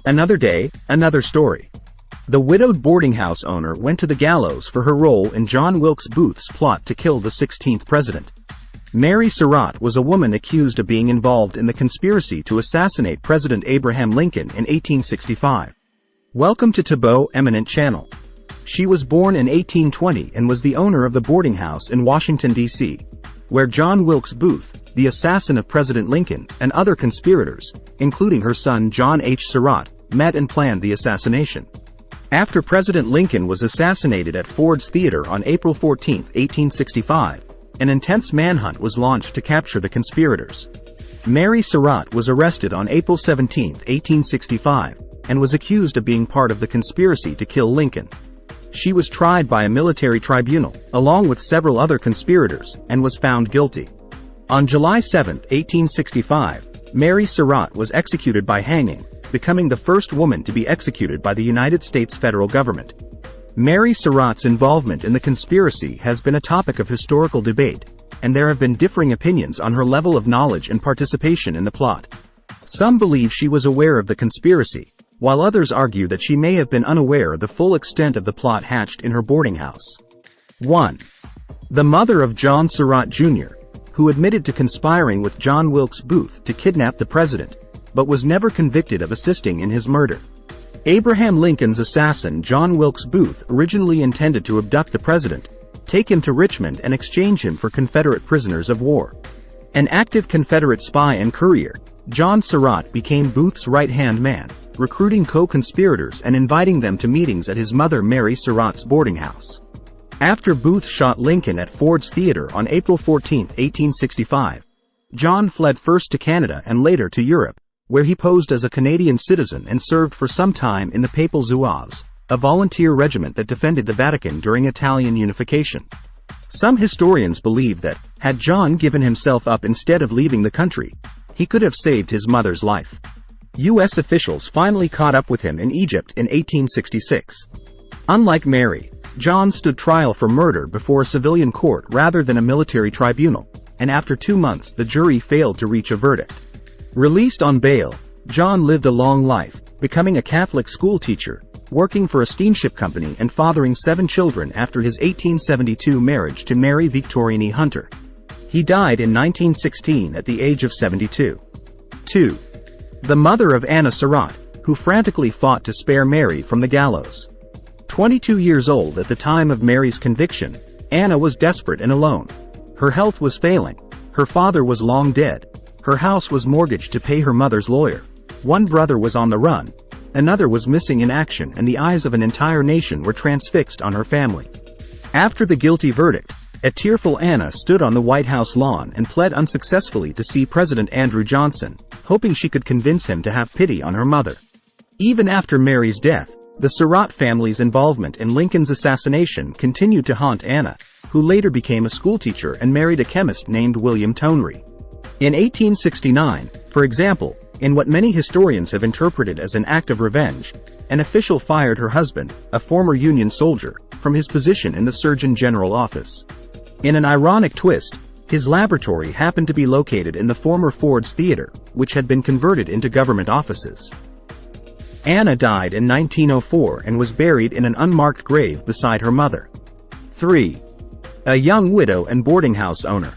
Another day, another story. The widowed boarding house owner went to the gallows for her role in John Wilkes Booth's plot to kill the 16th president. Mary Surratt was a woman accused of being involved in the conspiracy to assassinate President Abraham Lincoln in 1865. Welcome to Taboo Eminent Channel. She was born in 1820 and was the owner of the boarding house in Washington, D.C., where John Wilkes Booth, the assassin of President Lincoln, and other conspirators, including her son John H. Surratt, met and planned the assassination. After President Lincoln was assassinated at Ford's Theater on April 14, 1865, an intense manhunt was launched to capture the conspirators. Mary Surratt was arrested on April 17, 1865, and was accused of being part of the conspiracy to kill Lincoln. She was tried by a military tribunal, along with several other conspirators, and was found guilty. On July 7, 1865, Mary Surratt was executed by hanging, becoming the first woman to be executed by the United States federal government. Mary Surratt's involvement in the conspiracy has been a topic of historical debate, and there have been differing opinions on her level of knowledge and participation in the plot. Some believe she was aware of the conspiracy, while others argue that she may have been unaware of the full extent of the plot hatched in her boarding house. 1. The mother of John Surratt Jr., who admitted to conspiring with John Wilkes Booth to kidnap the president, but was never convicted of assisting in his murder. Abraham Lincoln's assassin John Wilkes Booth originally intended to abduct the president, take him to Richmond and exchange him for Confederate prisoners of war. An active Confederate spy and courier, John Surratt became Booth's right-hand man, recruiting co-conspirators and inviting them to meetings at his mother Mary Surratt's boarding house. After Booth shot Lincoln at Ford's Theater on April 14, 1865, John fled first to Canada and later to Europe, where he posed as a Canadian citizen and served for some time in the Papal Zouaves, a volunteer regiment that defended the Vatican during Italian unification. Some historians believe that, had John given himself up instead of leaving the country, he could have saved his mother's life. U.S. officials finally caught up with him in Egypt in 1866. Unlike Mary, John stood trial for murder before a civilian court rather than a military tribunal, and after 2 months the jury failed to reach a verdict. Released on bail, John lived a long life, becoming a Catholic schoolteacher, working for a steamship company and fathering 7 children after his 1872 marriage to Mary Victorine Hunter. He died in 1916 at the age of 72. 2. The mother of Anna Surratt, who frantically fought to spare Mary from the gallows. 22 years old at the time of Mary's conviction, Anna was desperate and alone. Her health was failing, her father was long dead, her house was mortgaged to pay her mother's lawyer, one brother was on the run, another was missing in action, and the eyes of an entire nation were transfixed on her family. After the guilty verdict, a tearful Anna stood on the White House lawn and pled unsuccessfully to see President Andrew Johnson, hoping she could convince him to have pity on her mother. Even after Mary's death, the Surratt family's involvement in Lincoln's assassination continued to haunt Anna, who later became a schoolteacher and married a chemist named William Tonry. In 1869, for example, in what many historians have interpreted as an act of revenge, an official fired her husband, a former Union soldier, from his position in the Surgeon General office. In an ironic twist, his laboratory happened to be located in the former Ford's Theater, which had been converted into government offices. Anna died in 1904 and was buried in an unmarked grave beside her mother. 3. A young widow and boarding house owner.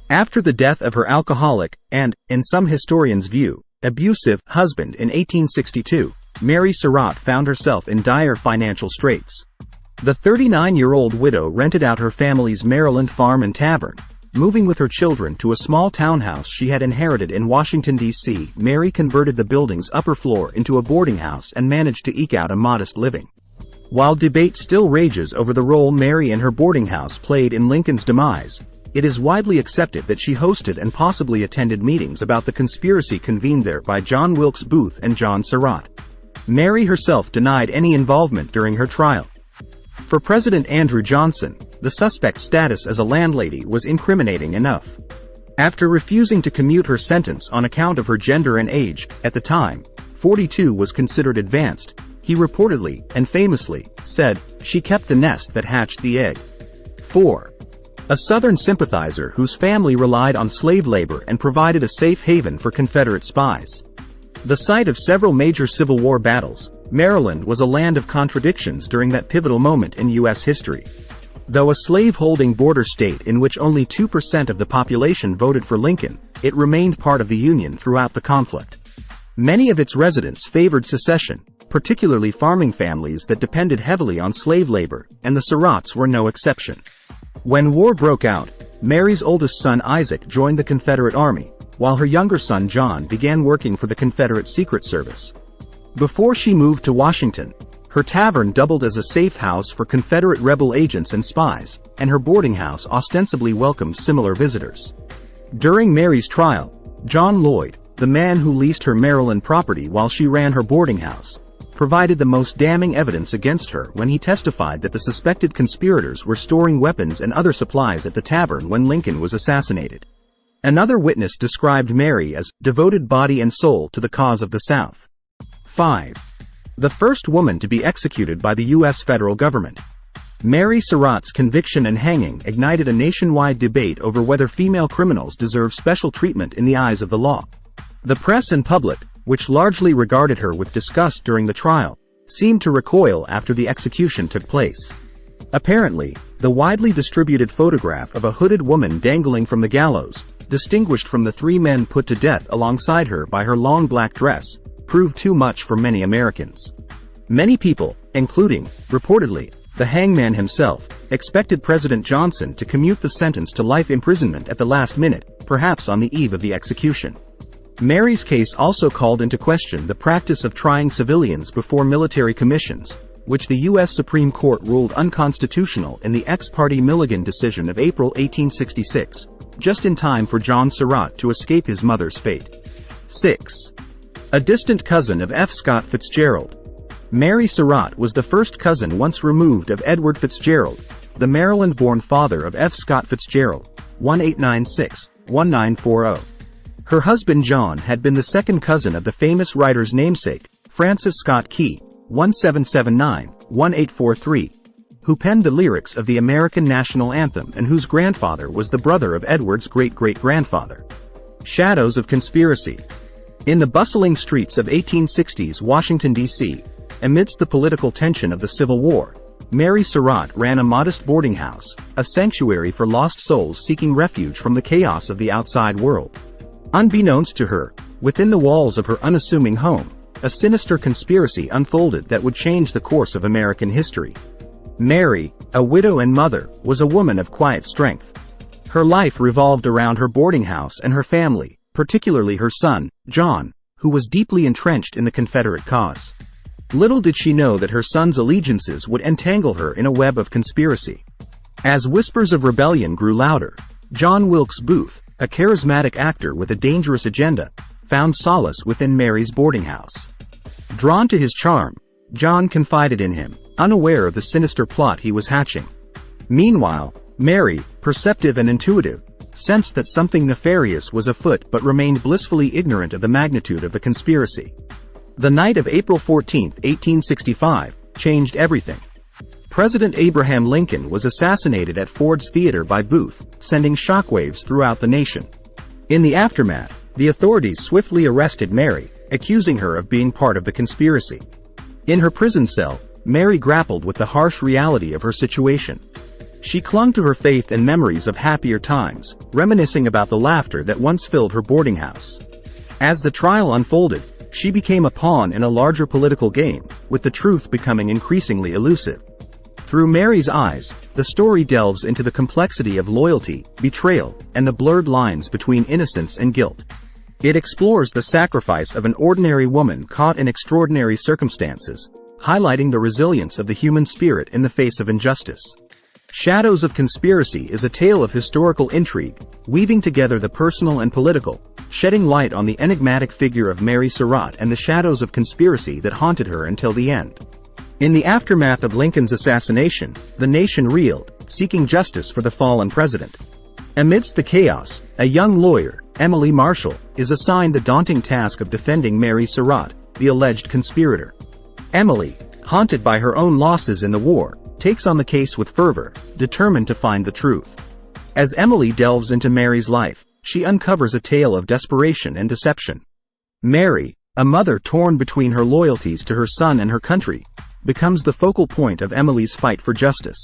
After the death of her alcoholic, and, in some historians' view, abusive husband in 1862, Mary Surratt found herself in dire financial straits. The 39-year-old widow rented out her family's Maryland farm and tavern, moving with her children to a small townhouse she had inherited in Washington, D.C. Mary converted the building's upper floor into a boarding house and managed to eke out a modest living. While debate still rages over the role Mary and her boarding house played in Lincoln's demise, it is widely accepted that she hosted and possibly attended meetings about the conspiracy convened there by John Wilkes Booth and John Surratt. Mary herself denied any involvement during her trial. For President Andrew Johnson, the suspect's status as a landlady was incriminating enough. After refusing to commute her sentence on account of her gender and age, at the time, 42 was considered advanced, he reportedly, and famously, said, "She kept the nest that hatched the egg." 4. A Southern sympathizer whose family relied on slave labor and provided a safe haven for Confederate spies. The site of several major Civil War battles, Maryland was a land of contradictions during that pivotal moment in U.S. history. Though a slave-holding border state in which only 2% of the population voted for Lincoln, it remained part of the Union throughout the conflict. Many of its residents favored secession, particularly farming families that depended heavily on slave labor, and the Surratts were no exception. When war broke out, Mary's oldest son Isaac joined the Confederate Army, while her younger son John began working for the Confederate Secret Service. Before she moved to Washington, her tavern doubled as a safe house for Confederate rebel agents and spies, and her boarding house ostensibly welcomed similar visitors. During Mary's trial, John Lloyd, the man who leased her Maryland property while she ran her boarding house, provided the most damning evidence against her when he testified that the suspected conspirators were storing weapons and other supplies at the tavern when Lincoln was assassinated. Another witness described Mary as devoted body and soul to the cause of the South. 5. The first woman to be executed by the U.S. federal government. Mary Surratt's conviction and hanging ignited a nationwide debate over whether female criminals deserve special treatment in the eyes of the law. The press and public, which largely regarded her with disgust during the trial, seemed to recoil after the execution took place. Apparently, the widely distributed photograph of a hooded woman dangling from the gallows, distinguished from the 3 men put to death alongside her by her long black dress, proved too much for many Americans. Many people, including, reportedly, the hangman himself, expected President Johnson to commute the sentence to life imprisonment at the last minute, perhaps on the eve of the execution. Mary's case also called into question the practice of trying civilians before military commissions, which the U.S. Supreme Court ruled unconstitutional in the ex parte Milligan decision of April 1866, just in time for John Surratt to escape his mother's fate. 6. A distant cousin of F. Scott Fitzgerald. Mary Surratt was the first cousin once removed of Edward Fitzgerald, the Maryland-born father of F. Scott Fitzgerald, 1896-1940. Her husband John had been the second cousin of the famous writer's namesake, Francis Scott Key, 1779-1843, who penned the lyrics of the American national anthem and whose grandfather was the brother of Edward's great-great-grandfather. Shadows of conspiracy. In the bustling streets of 1860s Washington, D.C., amidst the political tension of the Civil War, Mary Surratt ran a modest boarding house, a sanctuary for lost souls seeking refuge from the chaos of the outside world. Unbeknownst to her, within the walls of her unassuming home, a sinister conspiracy unfolded that would change the course of American history. Mary, a widow and mother, was a woman of quiet strength. Her life revolved around her boarding house and her family, particularly her son, John, who was deeply entrenched in the Confederate cause. Little did she know that her son's allegiances would entangle her in a web of conspiracy. As whispers of rebellion grew louder, John Wilkes Booth, a charismatic actor with a dangerous agenda, found solace within Mary's boarding house. Drawn to his charm, John confided in him, unaware of the sinister plot he was hatching. Meanwhile, Mary, perceptive and intuitive, sensed that something nefarious was afoot but remained blissfully ignorant of the magnitude of the conspiracy. The night of April 14, 1865, changed everything. President Abraham Lincoln was assassinated at Ford's Theater by Booth, sending shockwaves throughout the nation. In the aftermath, the authorities swiftly arrested Mary, accusing her of being part of the conspiracy. In her prison cell, Mary grappled with the harsh reality of her situation. She clung to her faith and memories of happier times, reminiscing about the laughter that once filled her boarding house. As the trial unfolded, she became a pawn in a larger political game, with the truth becoming increasingly elusive. Through Mary's eyes, the story delves into the complexity of loyalty, betrayal, and the blurred lines between innocence and guilt. It explores the sacrifice of an ordinary woman caught in extraordinary circumstances, highlighting the resilience of the human spirit in the face of injustice. Shadows of Conspiracy is a tale of historical intrigue, weaving together the personal and political, shedding light on the enigmatic figure of Mary Surratt and the shadows of conspiracy that haunted her until the end. In the aftermath of Lincoln's assassination, the nation reeled, seeking justice for the fallen president. Amidst the chaos, a young lawyer, Emily Marshall, is assigned the daunting task of defending Mary Surratt, the alleged conspirator. Emily, haunted by her own losses in the war, takes on the case with fervor, determined to find the truth. As Emily delves into Mary's life, she uncovers a tale of desperation and deception. Mary, A mother torn between her loyalties to her son and her country becomes the focal point of Emily's fight for justice.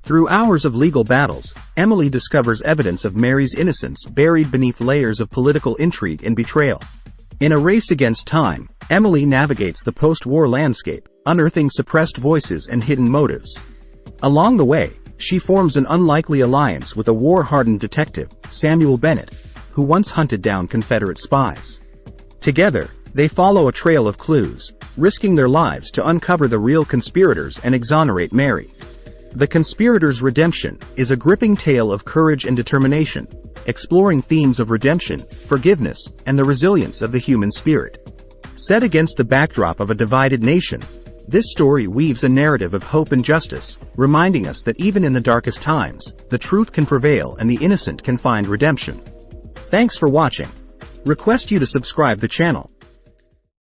Through hours of legal battles, Emily discovers evidence of Mary's innocence buried beneath layers of political intrigue and betrayal. In a race against time, Emily navigates the post-war landscape, unearthing suppressed voices and hidden motives. Along the way, she forms an unlikely alliance with a war-hardened detective, Samuel Bennett, who once hunted down Confederate spies. Together, they follow a trail of clues, risking their lives to uncover the real conspirators and exonerate Mary. The Conspirators' Redemption is a gripping tale of courage and determination, exploring themes of redemption, forgiveness, and the resilience of the human spirit. Set against the backdrop of a divided nation, this story weaves a narrative of hope and justice, reminding us that even in the darkest times, the truth can prevail and the innocent can find redemption. Thanks for watching. Request you to subscribe the channel.